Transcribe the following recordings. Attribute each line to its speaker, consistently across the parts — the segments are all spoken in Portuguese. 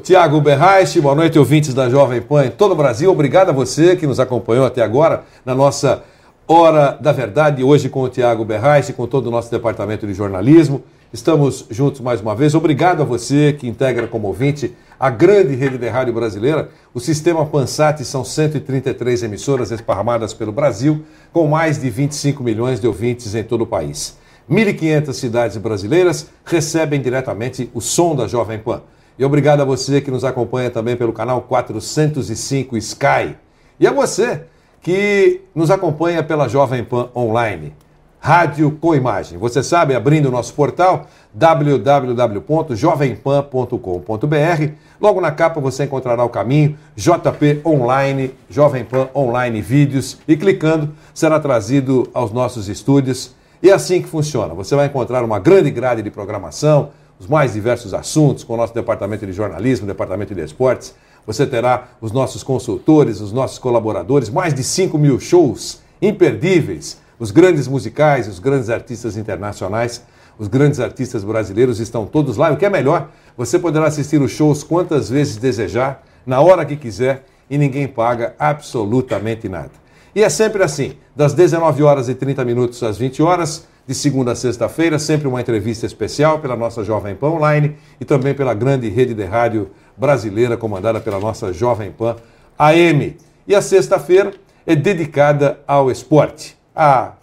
Speaker 1: Tiago Berraich, boa noite, ouvintes da Jovem Pan em todo o Brasil. Obrigado a você que nos acompanhou até agora na nossa Hora da Verdade, hoje com o Tiago Berraich e com todo o nosso departamento de jornalismo. Estamos juntos mais uma vez. Obrigado a você que integra como ouvinte a grande rede de rádio brasileira. O sistema Pansat são 133 emissoras esparramadas pelo Brasil, com mais de 25 milhões de ouvintes em todo o país. 1.500 cidades brasileiras recebem diretamente o som da Jovem Pan. E obrigado a você que nos acompanha também pelo canal 405 Sky. E a você que nos acompanha pela Jovem Pan Online. Rádio com imagem. Você sabe, abrindo o nosso portal www.jovempan.com.br, logo na capa você encontrará o caminho JP Online, Jovem Pan Online Vídeos, e clicando será trazido aos nossos estúdios. E é assim que funciona. Você vai encontrar uma grande grade de programação, os mais diversos assuntos, com o nosso departamento de jornalismo, departamento de esportes. Você terá os nossos consultores, os nossos colaboradores, mais de 5 mil shows imperdíveis, os grandes musicais, os grandes artistas internacionais, os grandes artistas brasileiros estão todos lá. E o que é melhor, você poderá assistir os shows quantas vezes desejar, na hora que quiser, e ninguém paga absolutamente nada. E é sempre assim, das 19 horas e 30 minutos às 20 horas, de segunda a sexta-feira, sempre uma entrevista especial pela nossa Jovem Pan Online e também pela grande rede de rádio brasileira comandada pela nossa Jovem Pan AM. E a sexta-feira é dedicada ao esporte, a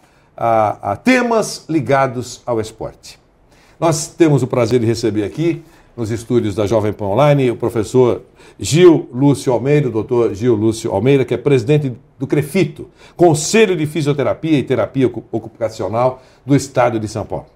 Speaker 1: temas ligados ao esporte. Nós temos o prazer de receber aqui, nos estúdios da Jovem Pan Online, o professor Gil Lúcio Almeida, o doutor Gil Lúcio Almeida, que é presidente do CREFITO, Conselho de Fisioterapia e Terapia Ocupacional do Estado de São Paulo.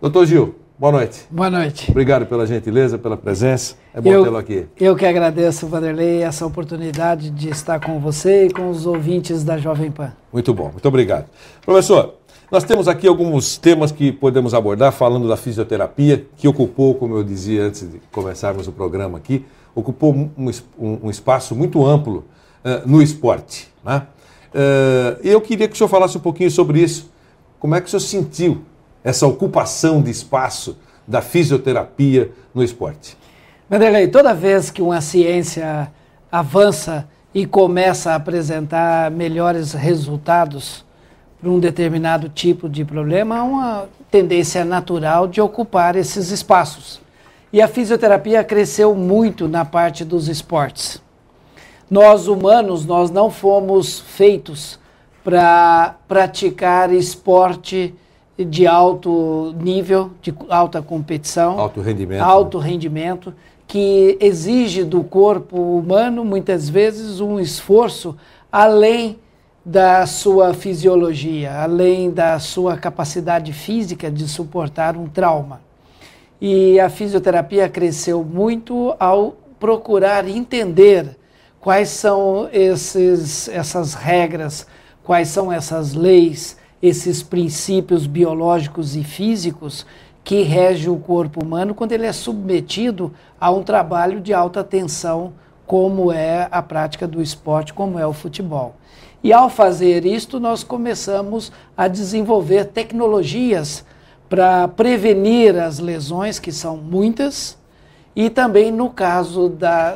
Speaker 1: Doutor Gil, boa noite.
Speaker 2: Boa noite.
Speaker 1: Obrigado pela gentileza, pela presença. É bom tê-lo aqui.
Speaker 2: Eu que agradeço, Vanderlei, essa oportunidade de estar com você e com os ouvintes da Jovem Pan.
Speaker 1: Muito bom, muito obrigado. Professor, nós temos aqui alguns temas que podemos abordar, falando da fisioterapia, que ocupou, como eu dizia antes de começarmos o programa aqui, ocupou um espaço muito amplo no esporte, né? Eu queria que o senhor falasse um pouquinho sobre isso. Como é que o senhor sentiu essa ocupação de espaço da fisioterapia no esporte?
Speaker 2: Vanderlei, toda vez que uma ciência avança e começa a apresentar melhores resultados para um determinado tipo de problema, há uma tendência natural de ocupar esses espaços. E a fisioterapia cresceu muito na parte dos esportes. Nós, humanos, nós não fomos feitos para praticar esporte de alto nível, de alta competição, alto rendimento, que exige do corpo humano, muitas vezes, um esforço além da sua fisiologia, além da sua capacidade física de suportar um trauma. E a fisioterapia cresceu muito ao procurar entender quais são essas regras, quais são essas leis, esses princípios biológicos e físicos que regem o corpo humano quando ele é submetido a um trabalho de alta tensão, como é a prática do esporte, como é o futebol. E ao fazer isto, nós começamos a desenvolver tecnologias para prevenir as lesões, que são muitas, e também, no caso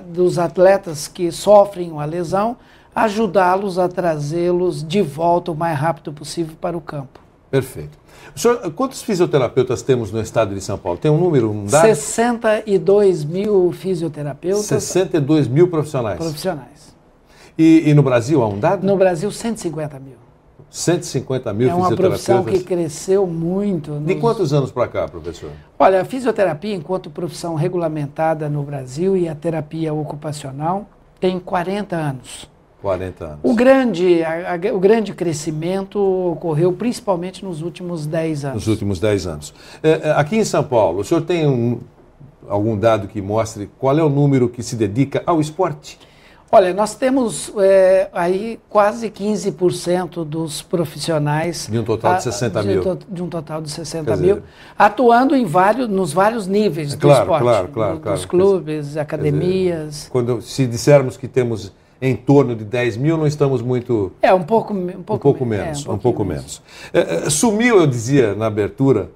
Speaker 2: dos atletas que sofrem uma lesão, ajudá-los a trazê-los de volta o mais rápido possível para o campo.
Speaker 1: Perfeito. Senhor, quantos fisioterapeutas temos no estado de São Paulo? Tem um número, um dado?
Speaker 2: 62 mil fisioterapeutas.
Speaker 1: 62 mil profissionais?
Speaker 2: Profissionais.
Speaker 1: E no Brasil há um dado?
Speaker 2: No Brasil, 150 mil.
Speaker 1: 150 mil fisioterapeutas?
Speaker 2: É uma profissão que cresceu muito.
Speaker 1: De quantos anos para cá, professor?
Speaker 2: Olha, a fisioterapia, enquanto profissão regulamentada no Brasil, e a terapia ocupacional, tem 40 anos.
Speaker 1: 40 anos.
Speaker 2: O grande crescimento ocorreu principalmente nos últimos 10 anos.
Speaker 1: Nos últimos 10 anos. Aqui em São Paulo, o senhor tem algum dado que mostre qual é o número que se dedica ao esporte?
Speaker 2: Olha, nós temos aí quase 15% dos profissionais...
Speaker 1: De um total de 60 mil.
Speaker 2: De um total de 60 mil, atuando nos vários níveis do esporte.
Speaker 1: Claro.
Speaker 2: Dos clubes, academias...
Speaker 1: Se dissermos que temos em torno de 10 mil, não estamos muito...
Speaker 2: Um pouco menos.
Speaker 1: Sumiu, eu dizia na abertura,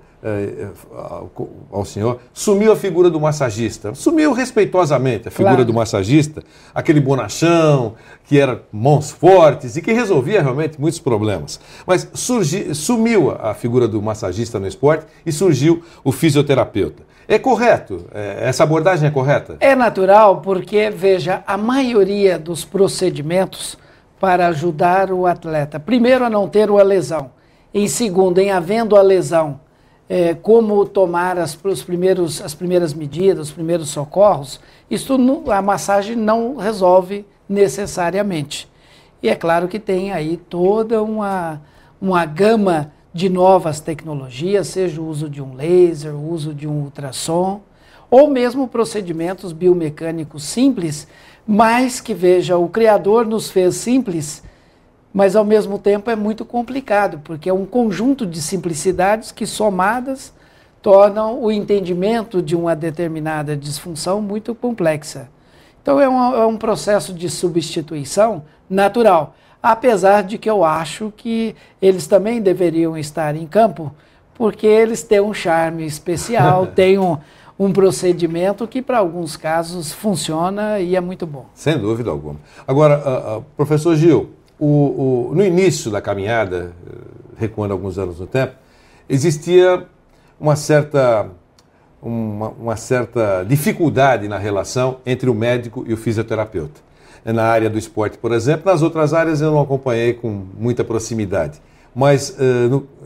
Speaker 1: ao senhor, sumiu a figura do massagista. Sumiu respeitosamente a figura
Speaker 2: Claro.
Speaker 1: do massagista, aquele bonachão, que era mãos fortes e que resolvia realmente muitos problemas. Mas sumiu a figura do massagista no esporte e surgiu o fisioterapeuta. É correto? Essa abordagem é correta?
Speaker 2: É natural porque, veja, a maioria dos procedimentos para ajudar o atleta, primeiro, a não ter uma lesão, em segundo, em havendo a lesão, como tomar as primeiras medidas, os primeiros socorros, a massagem não resolve necessariamente. E é claro que tem aí toda uma gama de novas tecnologias, seja o uso de um laser, o uso de um ultrassom, ou mesmo procedimentos biomecânicos simples, mas que, veja, o Criador nos fez simples, mas ao mesmo tempo é muito complicado, porque é um conjunto de simplicidades que, somadas, tornam o entendimento de uma determinada disfunção muito complexa. Então é um processo de substituição natural, apesar de que eu acho que eles também deveriam estar em campo, porque eles têm um charme especial, têm um procedimento que para alguns casos funciona e é muito bom.
Speaker 1: Sem dúvida alguma. Agora, professor Gil, no início da caminhada, recuando alguns anos no tempo, existia uma certa dificuldade na relação entre o médico e o fisioterapeuta. Na área do esporte, por exemplo, nas outras áreas eu não acompanhei com muita proximidade. Mas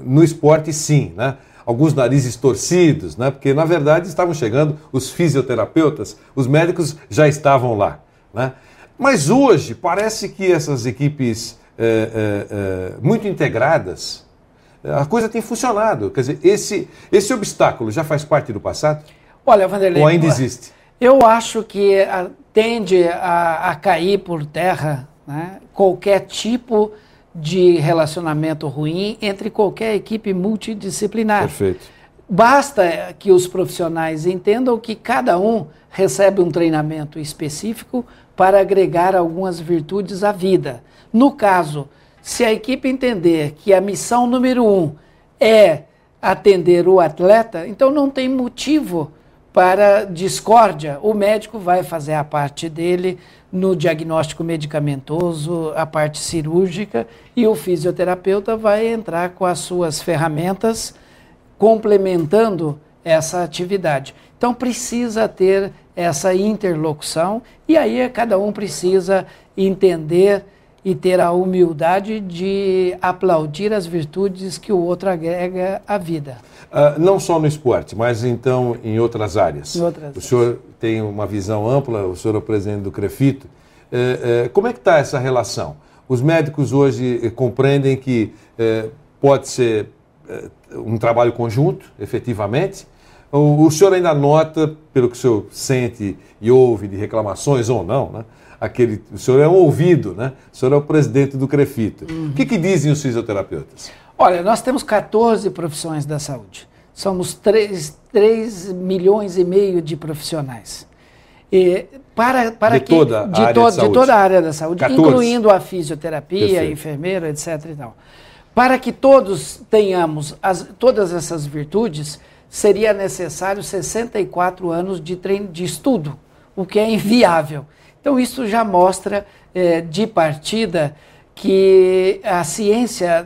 Speaker 1: no esporte, sim, né? Alguns narizes torcidos, né? Porque na verdade estavam chegando os fisioterapeutas, os médicos já estavam lá, né? Mas hoje parece que essas equipes muito integradas, a coisa tem funcionado. Quer dizer, esse obstáculo já faz parte do passado?
Speaker 2: Olha, Vanderlei,
Speaker 1: ou ainda existe?
Speaker 2: Eu acho que tende a cair por terra, né, qualquer tipo de relacionamento ruim entre qualquer equipe multidisciplinar.
Speaker 1: Perfeito.
Speaker 2: Basta que os profissionais entendam que cada um recebe um treinamento específico para agregar algumas virtudes à vida. No caso, se a equipe entender que a missão número 1 é atender o atleta, então não tem motivo para discórdia. O médico vai fazer a parte dele no diagnóstico medicamentoso, a parte cirúrgica, e o fisioterapeuta vai entrar com as suas ferramentas complementando essa atividade. Então precisa ter essa interlocução e aí cada um precisa entender e ter a humildade de aplaudir as virtudes que o outro agrega à vida.
Speaker 1: Não só no esporte, mas então em outras áreas. O senhor tem uma visão ampla, o senhor é o presidente do CREFITO. Como é que está essa relação? Os médicos hoje compreendem que pode ser um trabalho conjunto, efetivamente. O senhor ainda nota, pelo que o senhor sente e ouve de reclamações ou não, né? O senhor é um ouvido, né? O senhor é o presidente do CREFITO. O que dizem os fisioterapeutas?
Speaker 2: Olha, nós temos 14 profissões da saúde. Somos 3 milhões e meio de profissionais. E
Speaker 1: de toda
Speaker 2: a área da saúde,
Speaker 1: 14.
Speaker 2: Incluindo a fisioterapia,
Speaker 1: Perfeito.
Speaker 2: a enfermeira, etc. e tal. Para que todos tenhamos todas essas virtudes, seria necessário 64 anos de estudo, o que é inviável. Então, isso já mostra, de partida, que a ciência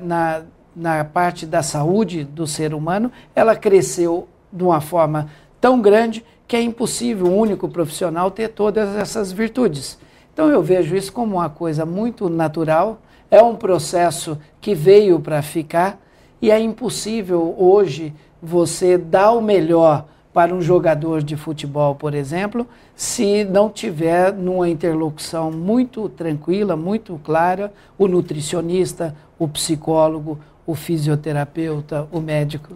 Speaker 2: na parte da saúde do ser humano, ela cresceu de uma forma tão grande que é impossível um único profissional ter todas essas virtudes. Então, eu vejo isso como uma coisa muito natural, é um processo que veio para ficar e é impossível hoje você dar o melhor para um jogador de futebol, por exemplo, se não tiver numa interlocução muito tranquila, muito clara, o nutricionista, o psicólogo, o fisioterapeuta, o médico.